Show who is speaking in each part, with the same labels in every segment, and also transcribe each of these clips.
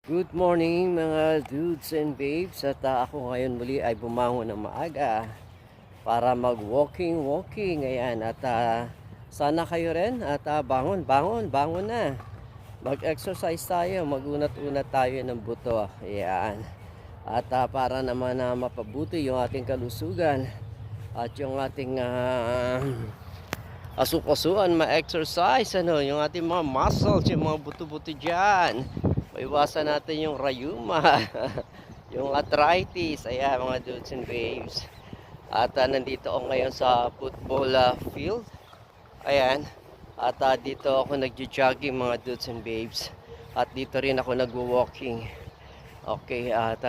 Speaker 1: Good morning mga dudes and babes. At ako ngayon muli ay bumangon ng maaga para mag-walking. Ayan. At sana kayo rin. At bangon na. Mag-exercise tayo. Magunat-unat tayo ng buto. Ayan. At para naman mapabuti yung ating kalusugan at yung ating asukasuan, ma-exercise, yung ating mga muscles, yung mga buto-buto dyan. Maiwasan natin yung rayuma, yung arthritis. Ayan mga dudes and babes. At nandito ako ngayon sa football field. Ayan. At dito ako nagjo-jogging mga dudes and babes. At dito rin ako nagwo-walking. Okay, at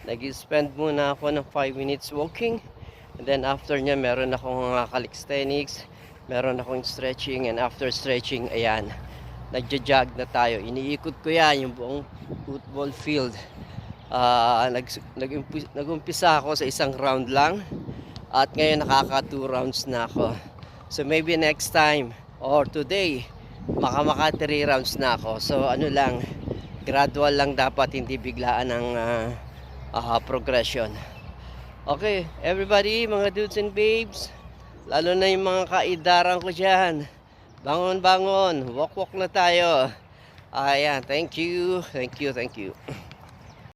Speaker 1: nag-spend muna ako ng 5 minutes walking. And then after nya meron akong calisthenics, meron akong stretching, and after stretching, ayan, nagja-jog na tayo. Iniikot ko yan yung buong football field. Nag-umpisa ako sa isang round lang at ngayon nakaka 2 rounds na ako. So maybe next time or today maka 3 rounds na ako. So ano lang, gradual lang dapat, hindi biglaan ng progression. Okay, everybody, mga dudes and babes, lalo na yung mga kaidaran ko dyan, bangon, walk na tayo. Ayan, thank you.